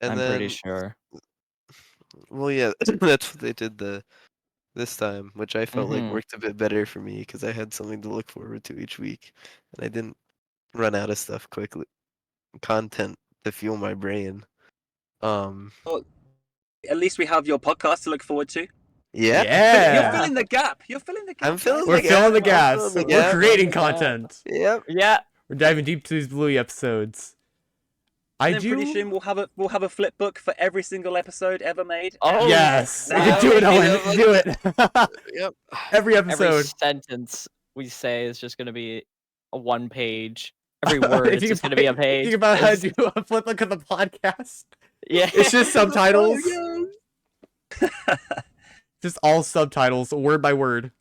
And I'm then, pretty sure. well, yeah, that's what they did this time, which I felt like Mhm. worked a bit better for me because I had something to look forward to each week, and I didn't run out of stuff quickly, content to fuel my brain. At least we have your podcast to look forward to. Yeah. Yeah. You're filling the gap. You're filling the gap. I'm filling We're the gap. filling the I'm gaps. filling the We're gap. creating Yeah. content. Yep. Yeah. We're diving deep to these Bluey episodes. And then pretty soon we'll have a flip book for every single episode ever made. Oh Yes, that do it, would be Owen. the- Do it. Yep. Every Every episode. sentence we say is just gonna be a one page. Every word is just gonna be a page. Think about how to It's- do a flip look of the podcast. Yeah. It's just subtitles. Oh, Just all subtitles, word by word.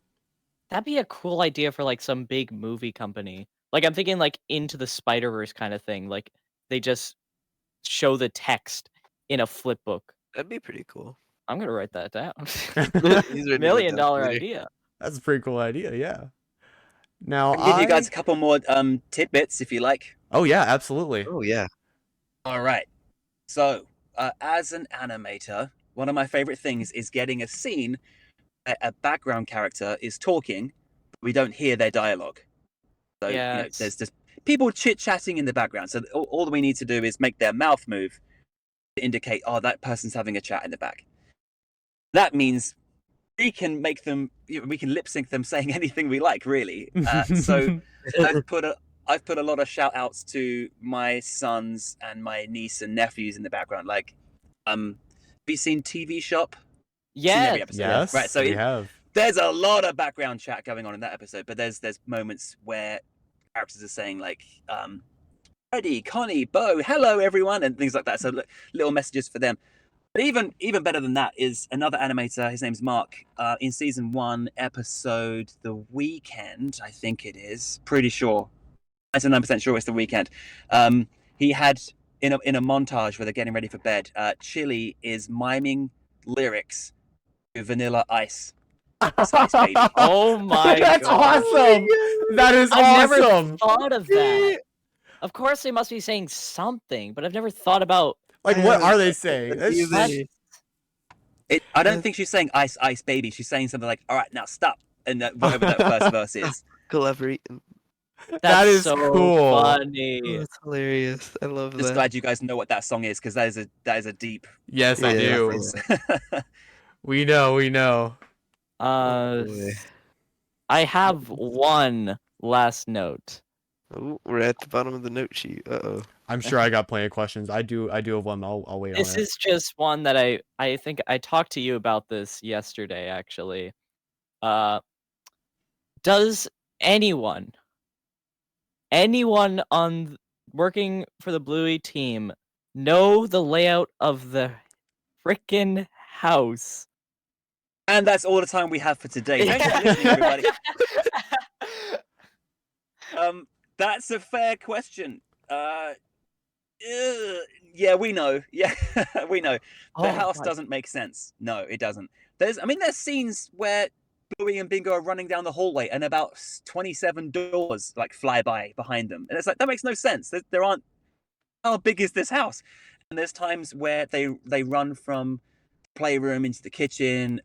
That'd be a cool idea for like some big movie company. Like I'm thinking like Into the Spider-Verse kind of thing. Like they just show the text in a flip book. That'd be pretty cool. I'm gonna write that down. He's ready to $1 million put that later. idea. That's a pretty cool idea, yeah. Now I can give you guys a couple more tidbits if you like. Oh yeah, absolutely. Oh yeah. All right. So, as an animator, one of my favorite things is getting a scene where a background character is talking, but we don't hear their dialogue. So Yeah, there's just people chit-chatting in the background. So all we need to do is make their mouth move to indicate, oh, that person's having a chat in the back. That means we can make them, we can lip sync them saying anything we like, really. So I've put a lot of shout outs to my sons and my niece and nephews in the background. Like, have you seen TV Shop? Seen every episode. Yes, Right. So we have. there's a lot of background chat going on in that episode, but there's moments where characters are saying like, Freddie, Connie, Bo, hello everyone, and things like that. So little messages for them. But even better than that is another animator. His name's Mark. In season 1, episode The Weekend, I think it is. Pretty sure, 99% sure it's The Weekend. He had in a montage where they're getting ready for bed. Chili is miming lyrics to Vanilla Ice. Ice Baby. Oh my That's god. awesome. That is I've awesome. never thought of that. Of course they must be saying something, but I've never thought about Like, what are they saying? That's Easy. I don't think she's saying Ice Ice Baby. She's saying something like, all right, now stop. And whatever that first verse is. Collaborate. That is so cool. funny. Oh, that's hilarious. I love Just that. glad you guys know what that song is, because that is a deep Yes, I Yeah. do. reference. We know. Boy. I have one last note. Oh, we're at the bottom of the note sheet. Uh-oh. I'm sure I got plenty of questions. I do have one. I'll wait This on it. is just one that I think I talked to you about this yesterday, actually. Does anyone on working for the Bluey team know the layout of the frickin' house? And that's all the time we have for today. Thanks for listening, everybody. That's a fair question. Yeah, we know. Yeah, we know. The Oh house my- doesn't make sense. No, it doesn't. There's scenes where Bluey and Bingo are running down the hallway and about 27 doors like fly by behind them. And it's like, that makes no sense. There aren't, how big is this house? And there's times where they run from playroom into the kitchen.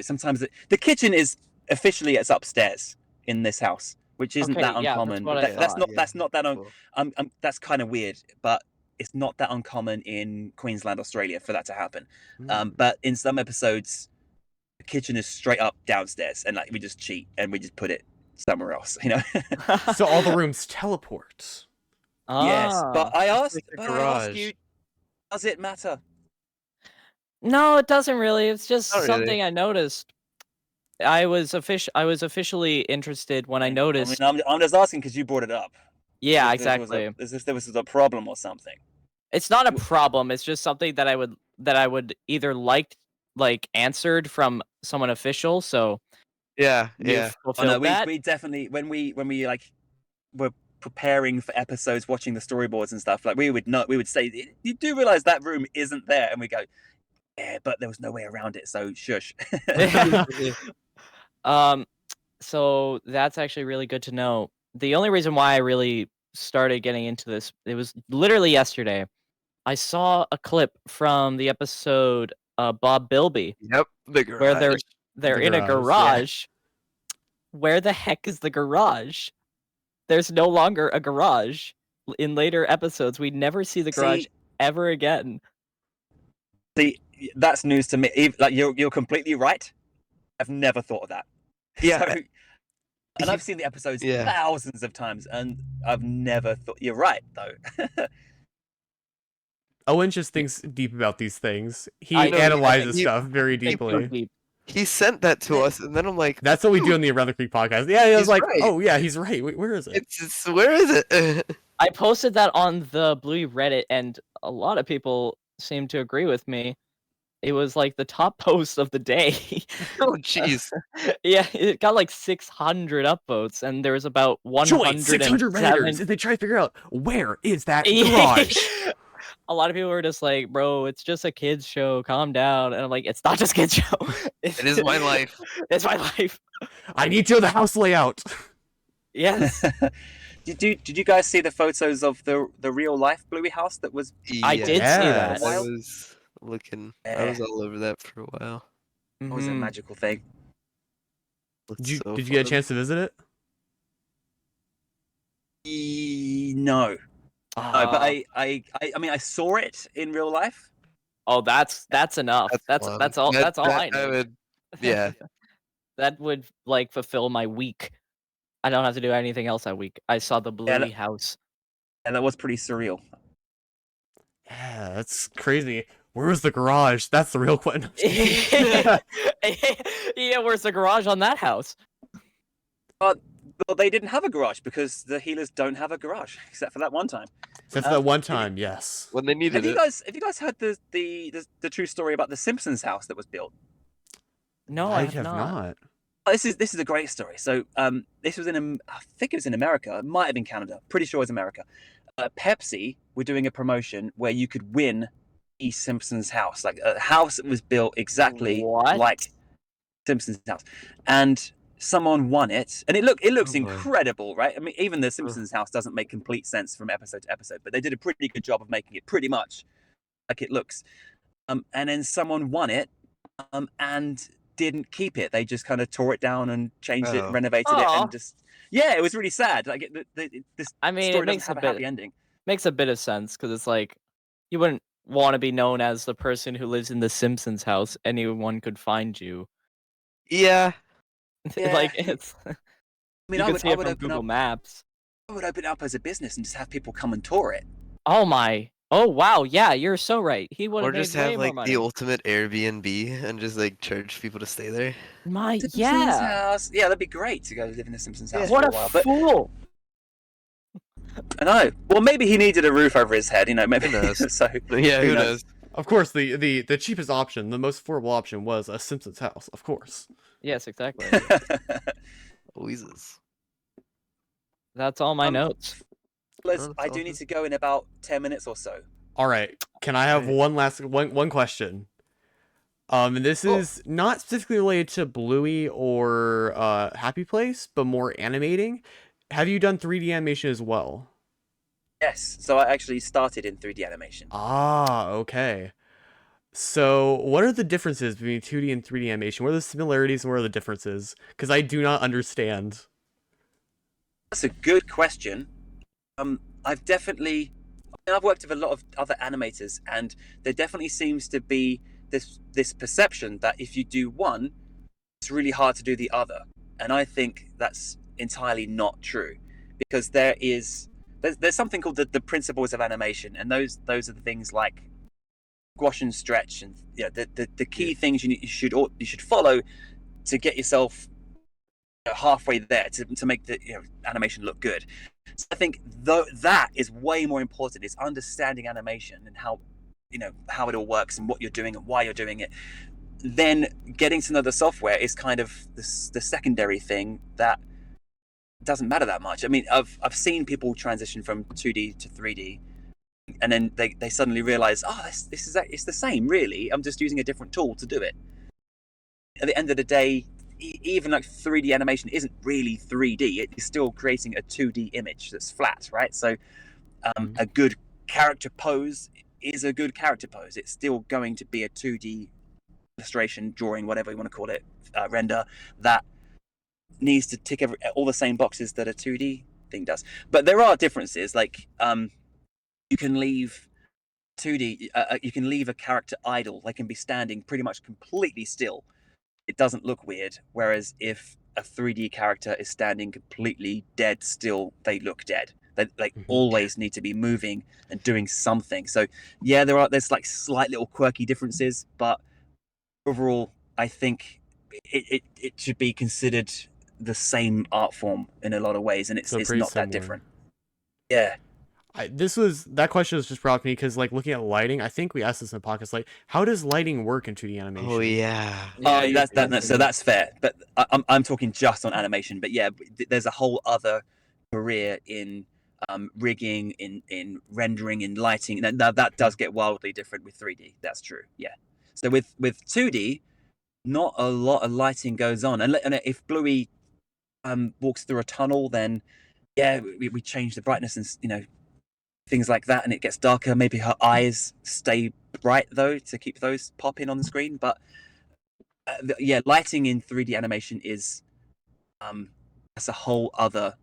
Sometimes the kitchen is officially it's upstairs in this house, which isn't Okay, that yeah, uncommon. that's what I That's thought. not that Cool. that's kind of weird, but it's not that uncommon in Queensland, Australia, for that to happen. But in some episodes, the kitchen is straight up downstairs, and like we just cheat and we just put it somewhere else, you know. So all the rooms teleport. Yes, but I asked, like a but I ask garage. you, does it matter? No, it doesn't really. It's just Not really. something I noticed. I was officially interested when I noticed. I mean, I'm just asking because you brought it up. Yeah, As if exactly. there was a problem or something. It's not a problem. It's just something that I would either like answered from someone official. So Yeah, you've yeah. fulfilled that. We definitely when we like were preparing for episodes, watching the storyboards and stuff, like we would say, you do realize that room isn't there, and we go, yeah, but there was no way around it, so shush. So that's actually really good to know. The only reason why I really started getting into this, it was literally yesterday. I saw a clip from the episode Bob Bilby Yep. The garage. where they're The in a garage, yeah. garage. Where the heck is the garage? There's no longer a garage. In later episodes, we never see the garage ever again. See, that's news to me. Like you're completely right. I've never thought of that. Yeah. So, and I've seen the episodes Yeah. thousands of times, and I've never thought. You're right, though. Owen just thinks deep about these things. He I know, analyzes he- stuff very It's so deeply. deep. He sent that to us, and then I'm like, That's what we do on the Around the Creek podcast. Yeah, I was He's like, right. oh yeah, he's right. Wait, where is it? it's where is it? I posted that on the Bluey Reddit, and a lot of people seem to agree with me. It was like the top post of the day. Oh, jeez. Yeah, it got like 600 upvotes, and there was about Join 600 Redditors 107. as they try to figure out where is that garage. A lot of people were just like, "Bro, it's just a kids show. Calm down." And I'm like, "It's not just kids show. It is my life. It's my life." I need to know the house layout. Yes. Did you guys see the photos of the real life Bluey house that was? I did see Yeah. that. That was looking. I Yeah, was all over that for a while. it was a Mhm. magical thing. Looked Did you so did you get a fun. chance to visit it? No, but Uh, I mean, I saw it in real life. oh, that's enough. That's That's fun. that's all. That That's all that I I need. would. Yeah. That would like fulfill my week. I don't have to do anything else that week. I saw the Yeah, Bluey house. and that was pretty surreal. Yeah, that's crazy. Where was the garage? That's the real question. Yeah, where's the garage on that house? Well, they didn't have a garage because the healers don't have a garage, except for that one time. Except for that one If you- time, yes. When they needed it. Have you guys heard the true story about the Simpsons house that was built? No, I have not. Oh, this is a great story. So this was I think it was in America. It might have been Canada. Pretty sure it was America. Pepsi were doing a promotion where you could win a Simpsons house, like a house that was built exactly What? like Simpsons house, and someone won it, and it looks Oh, boy. incredible, right? I mean, even the Simpsons house doesn't make complete sense from episode to episode, but they did a pretty good job of making it pretty much like it looks. And then someone won it, and didn't keep it. They just kind of tore it down and changed it, Oh. renovated it, Aw. and just it was really sad. Like this I mean, story it doesn't makes a have a bit happy ending. makes a bit of sense because it's like you wouldn't want to be known as the person who lives in the Simpsons house. Anyone could find you. Yeah. Like Yeah. it's I mean, you I can would see it from open Google up. Maps. I would open it up as a business and just have people come and tour it. Oh my! Oh wow! Yeah, you're so right. He would Or have made just way have more like money. the ultimate Airbnb and just like charge people to stay there. My Simpsons yeah! house. Yeah, that'd be great to go live in the Simpsons house What for a a while. But fool! I know. Well, maybe he needed a roof over his head. Maybe. Who knows? So Yeah, Who who knows? knows? Of course, the cheapest option, the most affordable option was a Simpsons house, of course. Yes, exactly. Louises. That's all my Um, notes. Liz, Oh, that's I do awesome. need to go in about 10 minutes or so. All right. Can I have Right. one question? And this Cool. is not specifically related to Bluey or Happy Place, but more animating. Have you done 3D animation as well? Yes. So I actually started in 3D animation. Ah, okay. So, what are the differences between 2D and 3D animation? What are the similarities and what are the differences? Because I do not understand. That's a good question. I've worked with a lot of other animators, and there definitely seems to be this perception that if you do one, it's really hard to do the other. And I think that's entirely not true, because there's something called the principles of animation, and those are the things like squash and stretch, and the key things you should follow to get yourself halfway there to make the animation look good. So I think that is way more important, is understanding animation and how it all works and what you're doing and why you're doing it. Then getting to know the software is kind of the secondary thing that doesn't matter that much. I mean, I've seen people transition from 2D to 3D, and then they suddenly realize, oh, it's the same, really. I'm just using a different tool to do it. At the end of the day, even like 3D animation isn't really 3D. It's still creating a 2D image that's flat, right? So a good character pose is a good character pose. It's still going to be a 2D illustration, drawing, whatever you want to call it, render, that needs to tick all the same boxes that a 2D thing does. But there are differences. Like you can leave 2D, you can leave a character idle. They can be standing pretty much completely still. It doesn't look weird. Whereas if a 3D character is standing completely dead still, they look dead. They always need to be moving and doing something. So yeah, there's like slight little quirky differences, but overall, I think it should be considered the same art form in a lot of ways, and it's So not pretty that similar. different. Yeah. That question was just brought to me because, like, looking at lighting, I think we asked this in the podcast, like, how does lighting work in 2D animation? Oh yeah. So that's fair. But I'm talking just on animation. But yeah, there's a whole other career in rigging, in rendering, in lighting. That does get wildly different with 3D. That's true. Yeah. So with 2D, not a lot of lighting goes on, and if Bluey walks through a tunnel, then yeah, we change the brightness and things like that, and it gets darker. Maybe her eyes stay bright though to keep those popping on the screen. But yeah, lighting in 3D animation is that's a whole other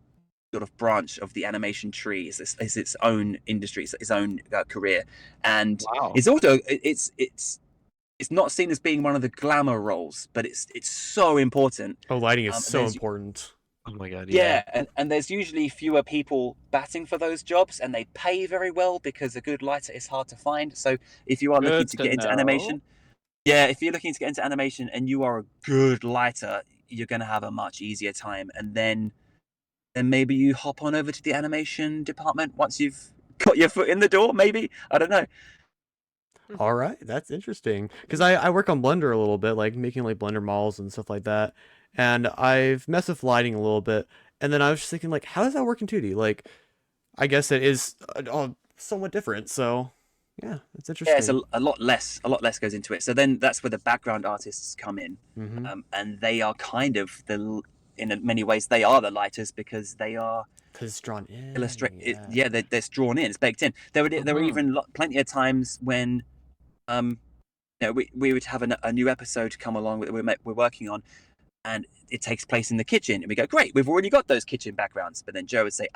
sort of branch of the animation tree. It's its own industry, its own career, and Wow. it's also it's not seen as being one of the glamour roles, but it's so important. Oh, lighting is so there's- important. Oh my god, Yeah, and there's usually fewer people batting for those jobs, and they pay very well because a good lighter is hard to find. So if you are looking Good to to get into know. animation, yeah, if you're looking to get into animation and you are a good lighter, you're gonna have a much easier time. And then maybe you hop on over to the animation department once you've got your foot in the door. Maybe, I don't know. All right, that's interesting. Because I work on Blender a little bit, like making like Blender models and stuff like that. And I've messed with lighting a little bit. And then I was just thinking, like, how does that work in 2D? Like, I guess it is somewhat different. So, yeah, it's interesting. Yeah, it's a lot less goes into it. So then that's where the background artists come in, and they are kind of in many ways they are the lighters because they are Because it's drawn in. Yeah, they're drawn in. It's baked in. There were even plenty of times when, you know, we would have a new episode come along that we're working on, and it takes place in the kitchen, and we go, great, we've already got those kitchen backgrounds. But then Joe would say,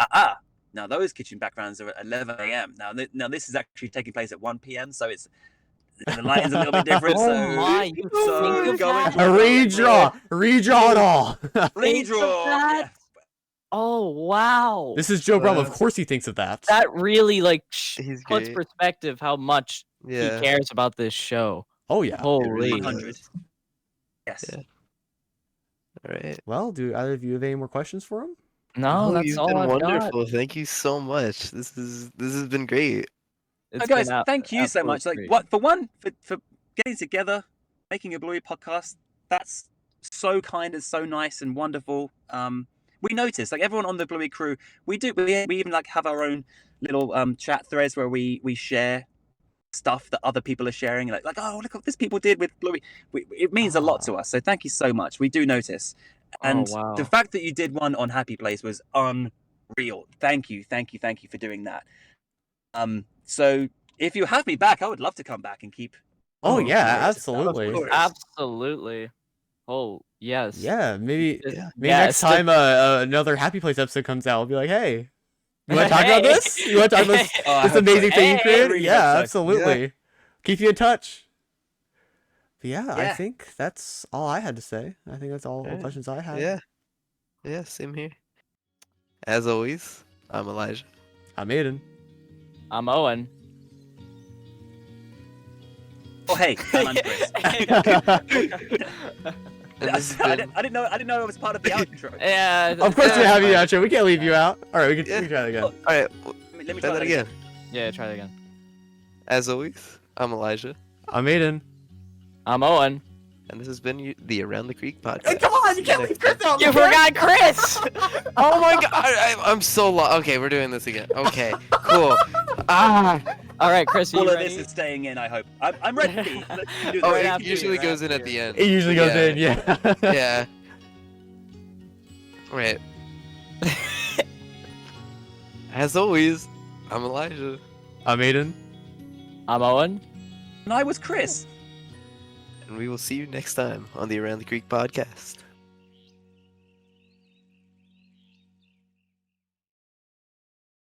now those kitchen backgrounds are at 11 a.m. Now this is actually taking place at 1 p.m. So it's the lighting's a little bit different. Oh so my, you so think of going that? A redraw it all. redraw. that? Yeah. Oh wow. This is Joe Brown. Of course he thinks of that. That really like He's puts great. perspective how much Yeah. he cares about this show. Oh, yeah. Holy. 100. Yes. Yeah. All right. Well, do either of you have any more questions for him? No, that's you've all been I've got. wonderful. Thank you so much. This has been great. It's Guys, been thank you so absolutely much. Like, great. what for getting together, making a Bluey podcast. That's so kind and so nice and wonderful. We noticed, like everyone on the Bluey crew, we even like have our own little chat threads where we share stuff that other people are sharing. Like oh, look what this people did with Bluey. It means a lot to us. So thank you so much. We do notice. And wow. the fact that you did one on Happy Place was unreal. Thank you for doing that. So if you have me back, I would love to come back and keep. Oh, yeah, yes, absolutely. of course. Absolutely. Oh yes. Yeah, maybe Yes. next time another Happy Place episode comes out, I'll be like, hey, you want to talk about this? You want to talk about this, I this hope amazing so. thing you I created? really Yeah, hope so. absolutely. Keep you in touch. But yeah, I Yeah. think that's all I had to say. I think that's all the Alright. questions I had. Yeah, same here. As always, I'm Elijah. I'm Aiden. I'm Owen. Oh hey, I'm Chris. And this has I been- didn't know I was part of the outro. Yeah. Of course we have you fine. outro. We can't leave you out. All right, we can try that again. All right, Let me try that again. Yeah, try that again. As always, I'm Elijah, I'm Aiden. I'm Owen. and this has been the Around the Creek podcast. Come on, you can't leave Chris out. You forgot Chris. Oh my god, I'm so lost. Okay, we're doing this again. Okay, cool. All right, Chris, are All you of ready? this is staying in. I hope. I'm ready. Let's do this. Oh, Right it after usually you, goes right in at after the you. end. It usually goes Yeah. in, yeah. Yeah. Right. As always, I'm Elijah. I'm Aiden. I'm Owen. And I was Chris. And we will see you next time on the Around the Creek podcast.